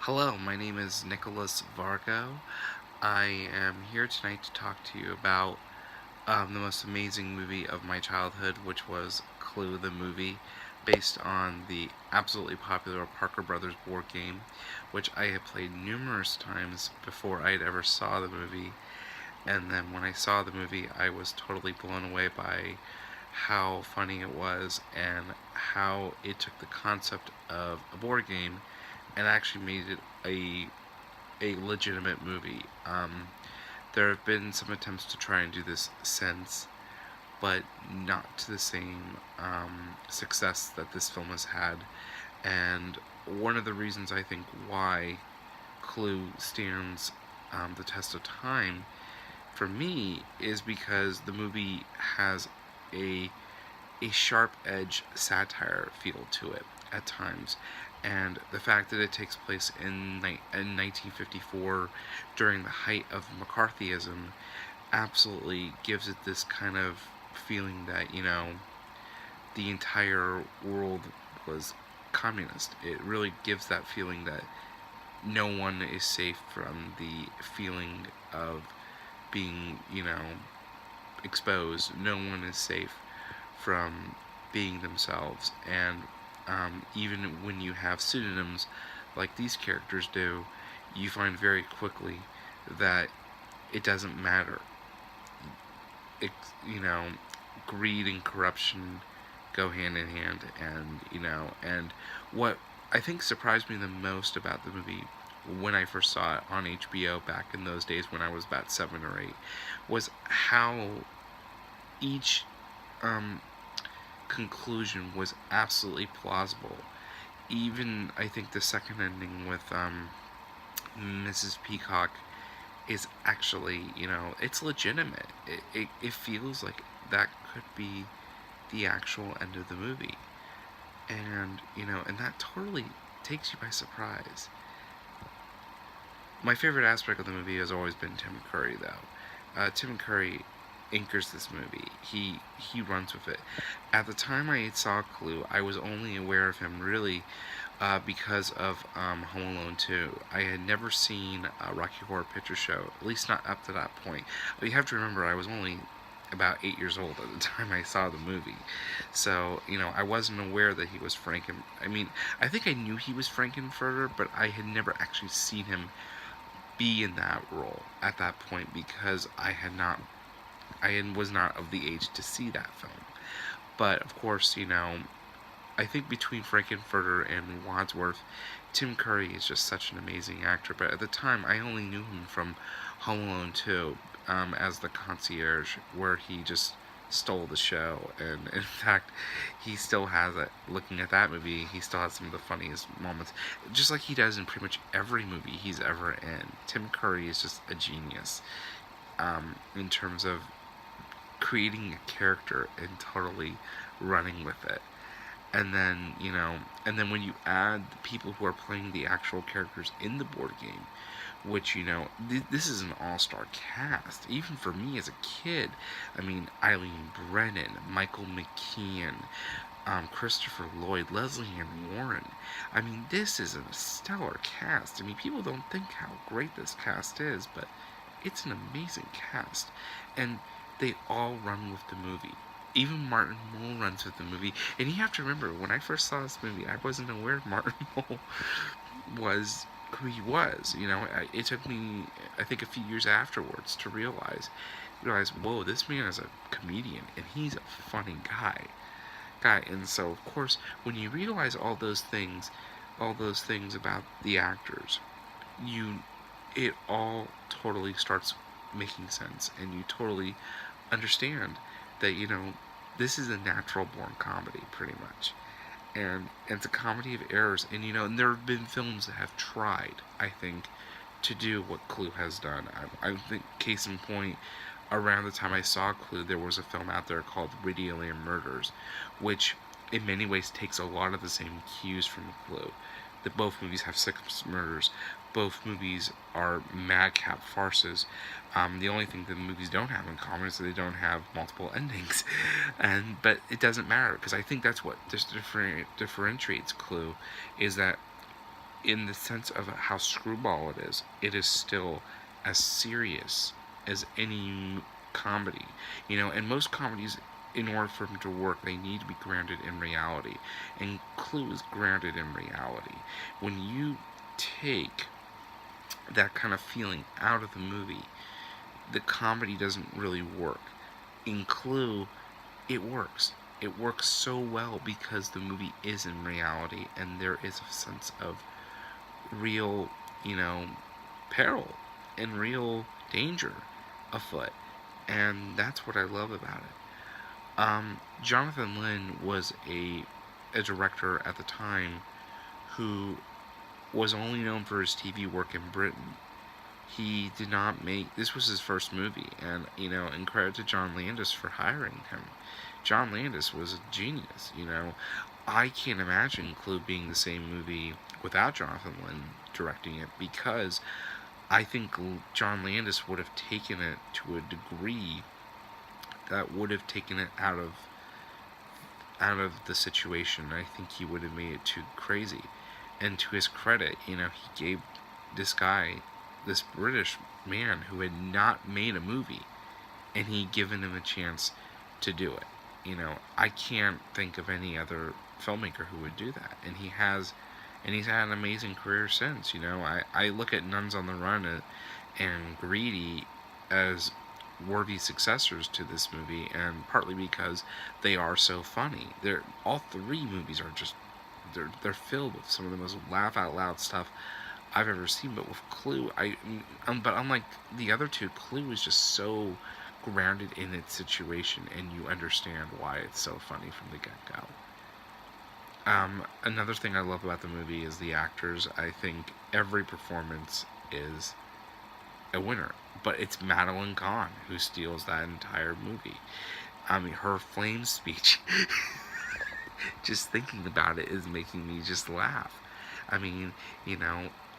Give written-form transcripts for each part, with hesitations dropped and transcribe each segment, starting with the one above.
Hello, my name is Nicholas Vargo. I am here tonight to talk to you about the most amazing movie of my childhood, which was Clue the movie, based on the absolutely popular Parker Brothers board game, which I had played numerous times before I had ever saw the movie. And then when I saw the movie, I was totally blown away by how funny it was and how it took the concept of a board game and actually made it a legitimate movie. There have been some attempts to try and do this since, but not to the same success that this film has had. And one of the reasons I think why Clue stands the test of time for me is because the movie has a a sharp edge satire feel to it at times. And the fact that it takes place in 1954 during the height of McCarthyism absolutely gives it this kind of feeling that, the entire world was communist. It really gives that feeling that no one is safe from the feeling of being, exposed. No one is safe from being themselves. And even when you have pseudonyms like these characters do, you find very quickly that it doesn't matter. It, you know, Greed and corruption go hand in hand, and what I think surprised me the most about the movie when I first saw it on HBO back in those days when I was about 7 or 8 was how each um, conclusion was absolutely plausible. Even I think the second ending with Mrs. Peacock is actually, it's legitimate. It feels like that could be the actual end of the movie. And that totally takes you by surprise. My favorite aspect of the movie has always been Tim Curry, though. Tim Curry anchors this movie. He runs with it. At the time I saw Clue, I was only aware of him really because of Home Alone 2. I had never seen Rocky Horror Picture Show, at least not up to that point. But you have to remember, I was only about 8 years old at the time I saw the movie. So, I wasn't aware that he was I mean, I think I knew he was Frankenfurter, but I had never actually seen him be in that role at that point because was not of the age to see that film. But of course, I think between Frankenfurter and Wadsworth, Tim Curry is just such an amazing actor. But at the time, I only knew him from Home Alone 2 as the concierge, where he just stole the show. And in fact, he still has it. Looking at that movie, he still has some of the funniest moments, just like he does in pretty much every movie he's ever in. Tim Curry is just a genius in terms of creating a character and totally running with it. And then when you add the people who are playing the actual characters in the board game, which, this is an all-star cast. Even for me as a kid, I mean, Eileen Brennan, Michael McKean, Christopher Lloyd, Leslie Ann Warren. I mean, this is a stellar cast. I mean, people don't think how great this cast is, but it's an amazing cast. And they all run with the movie. Even Martin Mull runs with the movie. And you have to remember, when I first saw this movie, I wasn't aware Martin Mull was who he was. It took me, I think, a few years afterwards to realize, whoa, this man is a comedian, and he's a funny guy. And so, of course, when you realize all those things about the actors, it all totally starts making sense, and you totally understand that, this is a natural born comedy, pretty much. And it's a comedy of errors, and there have been films that have tried, I think, to do what Clue has done. I think, case in point, around the time I saw Clue, there was a film out there called Radio Land Murders, which in many ways takes a lot of the same cues from Clue. That both movies have six murders. Both movies are madcap farces. The only thing that the movies don't have in common is that they don't have multiple endings, but it doesn't matter because I think that's what differentiates Clue, is that in the sense of how screwball it is still as serious as any comedy. And most comedies, in order for them to work, they need to be grounded in reality. And Clue is grounded in reality. When you take that kind of feeling out of the movie, the comedy doesn't really work. In Clue, it works. It works so well because the movie is in reality and there is a sense of real, peril and real danger afoot. And that's what I love about it. Jonathan Lynn was a director at the time who was only known for his TV work in Britain. He did not make, this was his first movie, and credit to John Landis for hiring him. John Landis was a genius. I can't imagine Clue being the same movie without Jonathan Lynn directing it, because I think John Landis would have taken it to a degree that would have taken it out of the situation. I think he would have made it too crazy. And to his credit, he gave this guy, this British man who had not made a movie, and he given him a chance to do it. I can't think of any other filmmaker who would do that, and he's had an amazing career since. I look at Nuns on the Run and Greedy as worthy successors to this movie, and partly because they are so funny. All three movies are just they're filled with some of the most laugh out loud stuff I've ever seen. But with Clue, but unlike the other two, Clue is just so grounded in its situation, and you understand why it's so funny from the get-go. Another thing I love about the movie is the actors. I think every performance is a winner, but it's Madeline Kahn who steals that entire movie. Her flame speech, just thinking about it is making me just laugh.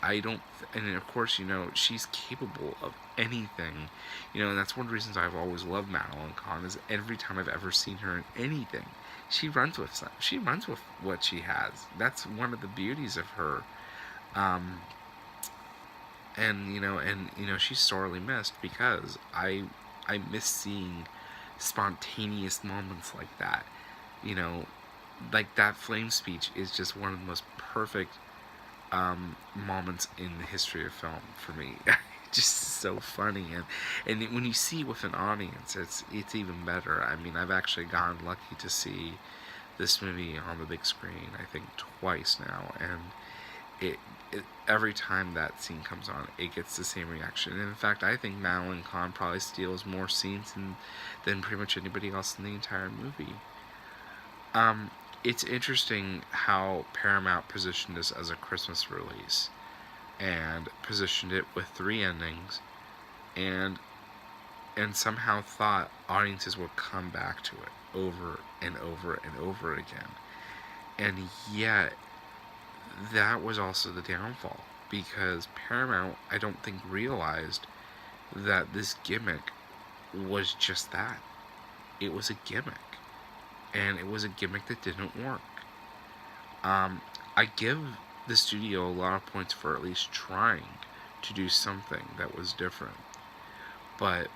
I don't, and of course, she's capable of anything, and that's one of the reasons I've always loved Madeline Kahn, is every time I've ever seen her in anything, she runs with something. She runs with what she has. That's one of the beauties of her. She's sorely missed, because I miss seeing spontaneous moments like that. Like that flame speech is just one of the most perfect moments in the history of film for me. Just so funny, and when you see it with an audience, it's even better. I've actually gotten lucky to see this movie on the big screen, I think twice now, and it every time that scene comes on, it gets the same reaction. And in fact, I think Madeline Kahn probably steals more scenes than pretty much anybody else in the entire movie. It's interesting how Paramount positioned this as a Christmas release and positioned it with 3 endings, and somehow thought audiences would come back to it over and over and over again. And yet, that was also the downfall, because Paramount, I don't think, realized that this gimmick was just that. It was a gimmick. And it was a gimmick that didn't work. I give the studio a lot of points for at least trying to do something that was different. But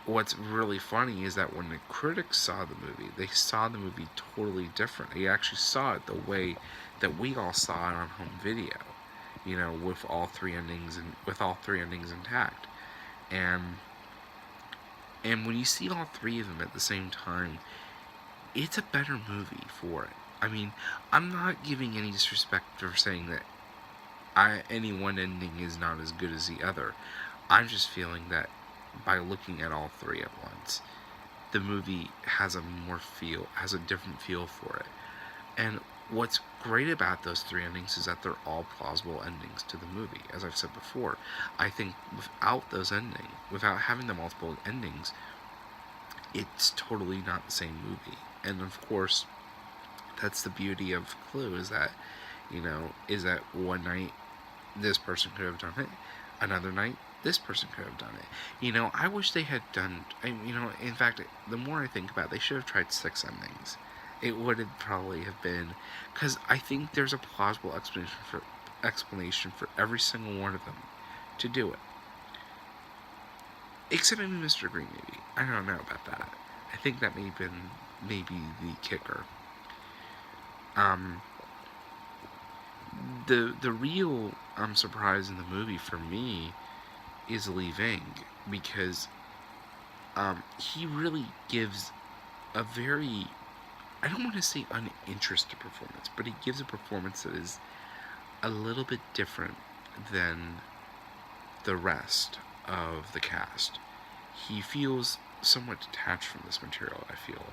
what's really funny is that when the critics saw the movie, they saw the movie totally different. They actually saw it the way that we all saw it on home video, with all 3 endings intact. And when you see all 3 of them at the same time, it's a better movie for it. I'm not giving any disrespect for saying that any one ending is not as good as the other. I'm just feeling that by looking at all 3 at once, the movie has a different feel for it. And what's great about those 3 endings is that they're all plausible endings to the movie. As I've said before, I think without having the multiple endings, it's totally not the same movie. And of course, that's the beauty of Clue, is that one night this person could have done it, another night this person could have done it. I wish they had done, in fact, the more I think about it, they should have tried 6 endings. It would have probably have been, because I think there's a plausible explanation for every single one of them to do it, except maybe Mr. Green. Maybe I don't know about that. I think that may have been maybe the kicker. Um, the real surprise in the movie for me is Lee Ving, because he really gives a very, I don't want to say uninterested performance, but he gives a performance that is a little bit different than the rest of the cast. He feels somewhat detached from this material, I feel.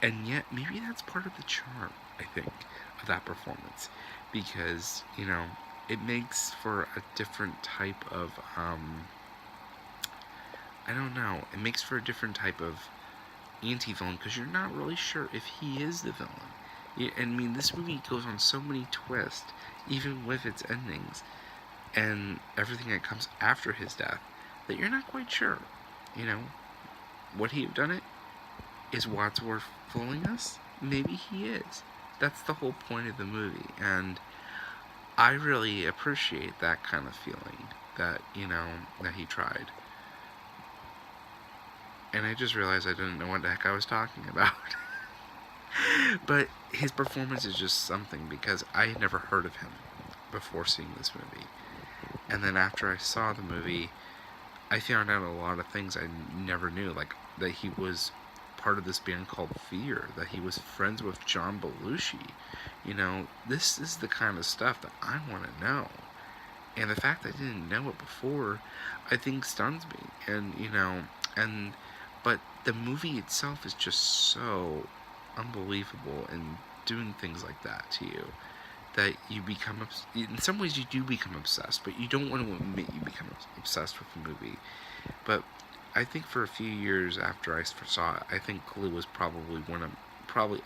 And yet, maybe that's part of the charm, I think, of that performance. Because, it makes for a different type of, I don't know, it makes for a different type of anti-villain, because you're not really sure if he is the villain. And I mean, this movie goes on so many twists, even with its endings, and everything that comes after his death, that you're not quite sure. You know, would he have done it? Is Wadsworth fooling us? Maybe he is. That's the whole point of the movie, and I really appreciate that kind of feeling that, that he tried. And I just realized I didn't know what the heck I was talking about. But his performance is just something, because I had never heard of him before seeing this movie. And then after I saw the movie, I found out a lot of things I never knew, like that he was part of this band called Fear, that he was friends with John Belushi. This is the kind of stuff that I want to know. And the fact that I didn't know it before, I think stuns me. But the movie itself is just so unbelievable in doing things like that to you, that you become, in some ways you do become obsessed, but you don't want to admit you become obsessed with the movie. But I think for a few years after I first saw it, I think Clue was probably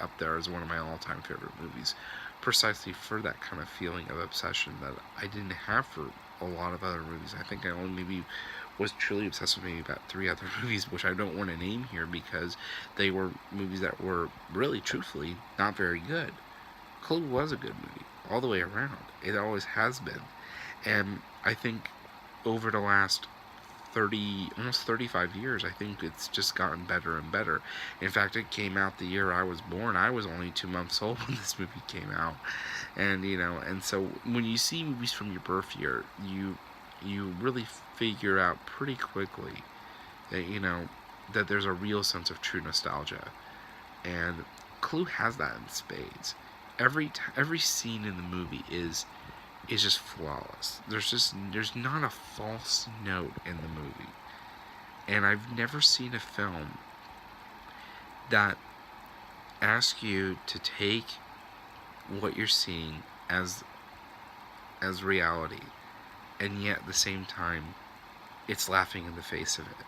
up there as one of my all-time favorite movies, precisely for that kind of feeling of obsession that I didn't have for a lot of other movies. I think I only maybe was truly obsessed with maybe about 3 other movies, which I don't want to name here because they were movies that were really, truthfully, not very good. Clue was a good movie all the way around. It always has been. And I think over the last almost 35 years, I think it's just gotten better and better. In fact, it came out the year I was born. I was only 2 months old when this movie came out. And so when you see movies from your birth year, you really figure out pretty quickly that, that there's a real sense of true nostalgia. And Clue has that in spades. Every scene in the movie is just flawless. There's not a false note in the movie. And I've never seen a film that asks you to take what you're seeing as reality, and yet at the same time it's laughing in the face of it.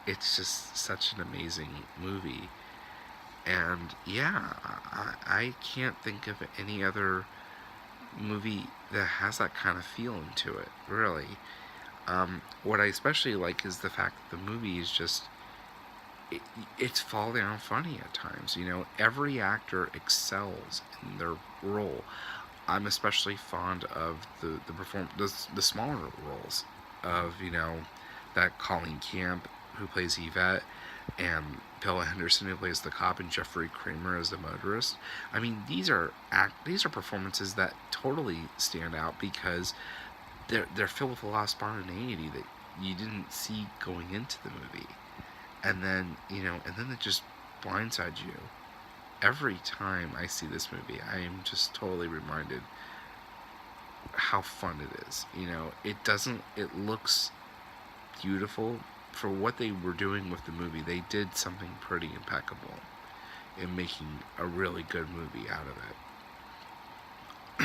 It's just such an amazing movie. And yeah, I can't think of any other movie that has that kind of feeling to it, really. What I especially like is the fact that the movie is just, it's fall down funny at times. Every actor excels in their role. I'm especially fond of the smaller roles of, that Colleen Camp, who plays Yvette, and Bella Henderson, who plays the cop, and Jeffrey Kramer as the motorist. I mean, these are performances that totally stand out because they're filled with a lot of spontaneity that you didn't see going into the movie, and then it just blindsides you. Every time I see this movie, I am just totally reminded how fun it is. It looks beautiful. For what they were doing with the movie, they did something pretty impeccable in making a really good movie out of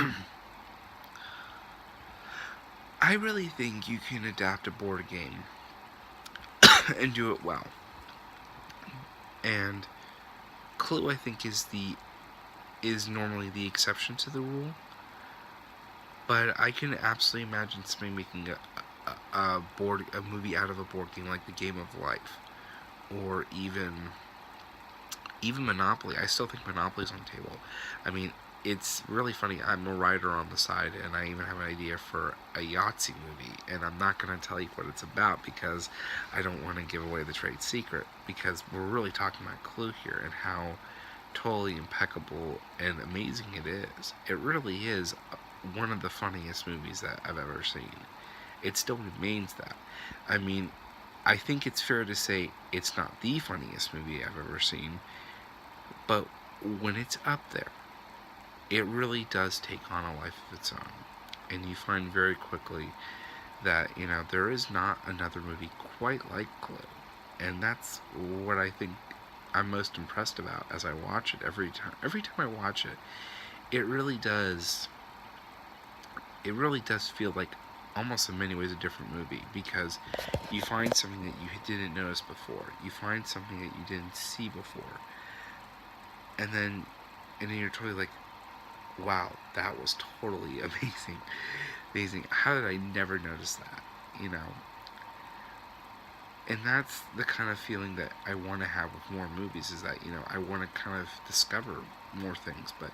it. I really think you can adapt a board game and do it well. And Clue, I think, is normally the exception to the rule. But I can absolutely imagine somebody making a movie out of a board game, like The Game of Life, or even Even Monopoly, I still think Monopoly's on the table. I mean, it's really funny. I'm a writer on the side, and I even have an idea for a Yahtzee movie, and I'm not going to tell you what it's about because I don't want to give away the trade secret, because we're really talking about Clue here and how totally impeccable and amazing it is. It really is one of the funniest movies that I've ever seen. It still remains that. I mean, I think it's fair to say it's not the funniest movie I've ever seen, but when it's up there, it really does take on a life of its own. And you find very quickly that, there is not another movie quite like Clue. And that's what I think I'm most impressed about as I watch it every time. Every time I watch it, it really does. It really does feel like almost in many ways a different movie, because you find something that you didn't notice before. You find something that you didn't see before, and then you're totally like, wow, that was totally amazing. How did I never notice that? You know, and that's the kind of feeling that I want to have with more movies, is that, I want to kind of discover more things. But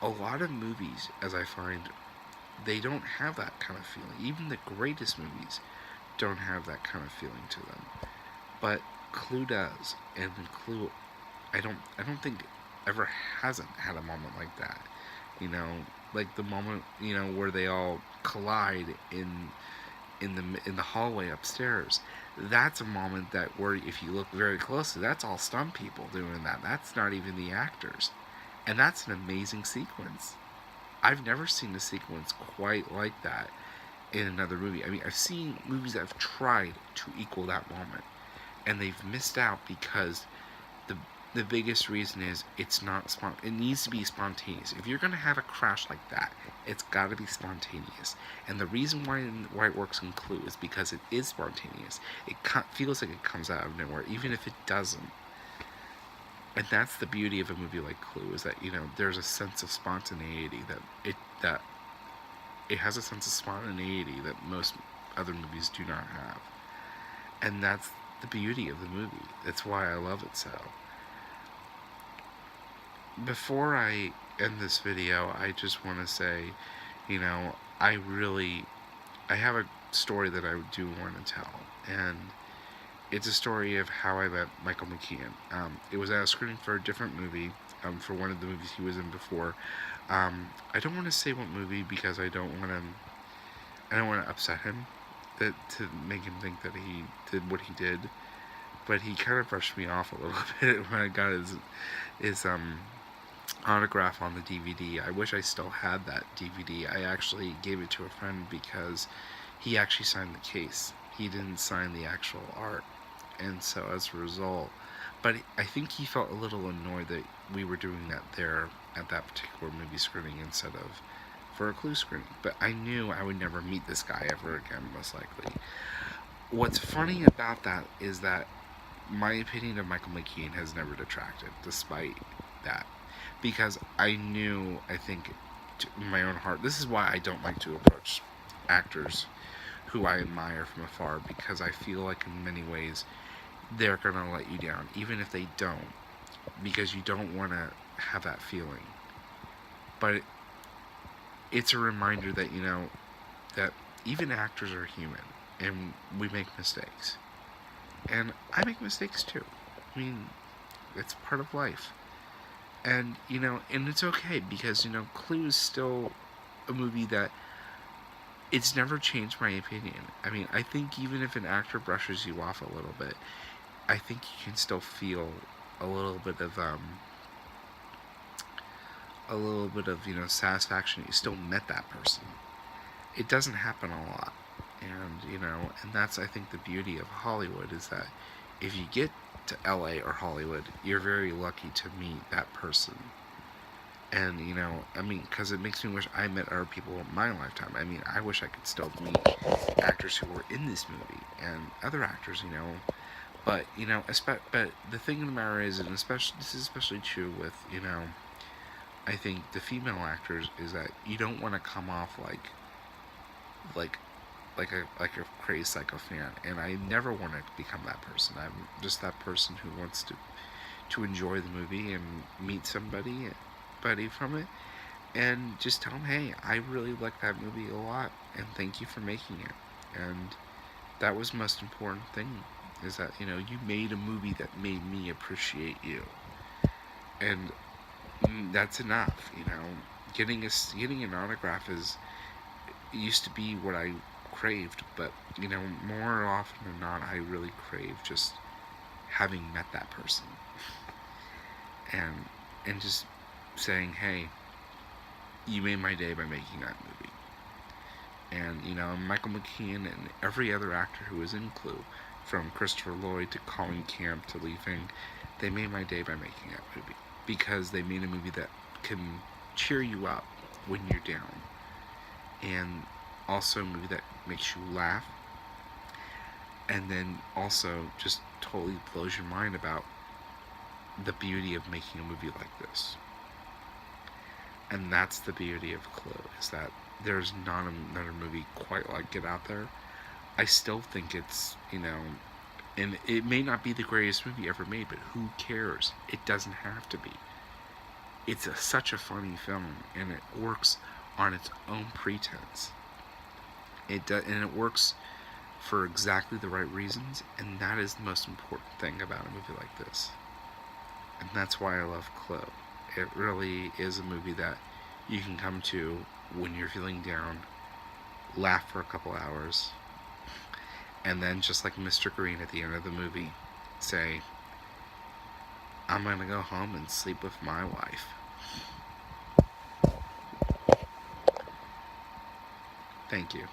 a lot of movies, as I find, they don't have that kind of feeling. Even the greatest movies don't have that kind of feeling to them. But Clue does, and Clue, I don't think ever hasn't had a moment like that. You know, like the moment, where they all collide in the hallway upstairs. That's a moment that, where if you look very closely, that's all stunt people doing that. That's not even the actors, and that's an amazing sequence. I've never seen a sequence quite like that in another movie. I mean, I've seen movies that have tried to equal that moment, and they've missed out because the the biggest reason is it's not it needs to be spontaneous. If you're gonna have a crash like that, it's got to be spontaneous. And the reason why it works in Clue is because it is spontaneous. It feels like it comes out of nowhere, even if it doesn't. And that's the beauty of a movie like Clue, is that, there's a sense of spontaneity that it has a sense of spontaneity that most other movies do not have. And that's the beauty of the movie. That's why I love it so. Before I end this video, I just want to say, I have a story that I do want to tell. And it's a story of how I met Michael McKean. It was at a screening for a different movie, for one of the movies he was in before. I don't want to say what movie, because I don't want to upset him, to make him think that he did what he did. But he kind of brushed me off a little bit when I got his autograph on the DVD. I wish I still had that DVD. I actually gave it to a friend because he actually signed the case. He didn't sign the actual art. And so as a result, but I think he felt a little annoyed that we were doing that there at that particular movie screening instead of for a Clue screening. But I knew I would never meet this guy ever again, most likely. What's funny about that is that my opinion of Michael McKean has never detracted, despite that. Because I knew, I think, in my own heart, this is why I don't like to approach actors who I admire from afar, because I feel like in many ways they're going to let you down, even if they don't, because you don't want to have that feeling. But it's a reminder that, that even actors are human, and we make mistakes. And I make mistakes too. I mean, it's part of life. And, and it's okay, because, Clue is still a movie that it's never changed my opinion. I mean, I think even if an actor brushes you off a little bit, I think you can still feel a little bit of satisfaction. You still met that person. It doesn't happen a lot. And, and that's, I think, the beauty of Hollywood, is that if you get to LA or Hollywood, you're very lucky to meet that person. And, because it makes me wish I met other people in my lifetime. I mean, I wish I could still meet actors who were in this movie and other actors, But, but the thing of the matter is, and this is especially true with, I think the female actors, is that you don't want to come off like a crazy psycho fan, and I never want to become that person. I'm just that person who wants to to enjoy the movie and meet buddy from it, and just tell them, hey, I really like that movie a lot, and thank you for making it. And that was the most important thing, is that, you made a movie that made me appreciate you. And that's enough. Getting an autograph is used to be what I craved, but more often than not, I really crave just having met that person, and just saying, hey, you made my day by making that movie. And Michael McKean and every other actor who was in Clue, from Christopher Lloyd to Colin Camp to Lee Fink, they made my day by making that movie, because they made a movie that can cheer you up when you're down, and also a movie that makes you laugh, and then also just totally blows your mind about the beauty of making a movie like this. And that's the beauty of Clue, is that there's not another movie quite like it out there. I still think it's, and it may not be the greatest movie ever made, but who cares? It doesn't have to be. It's such a funny film, and it works on its own pretense. And it works for exactly the right reasons, and that is the most important thing about a movie like this. And that's why I love Clue. It really is a movie that you can come to when you're feeling down, laugh for a couple hours, and then, just like Mr. Green at the end of the movie, say, I'm gonna go home and sleep with my wife. Thank you.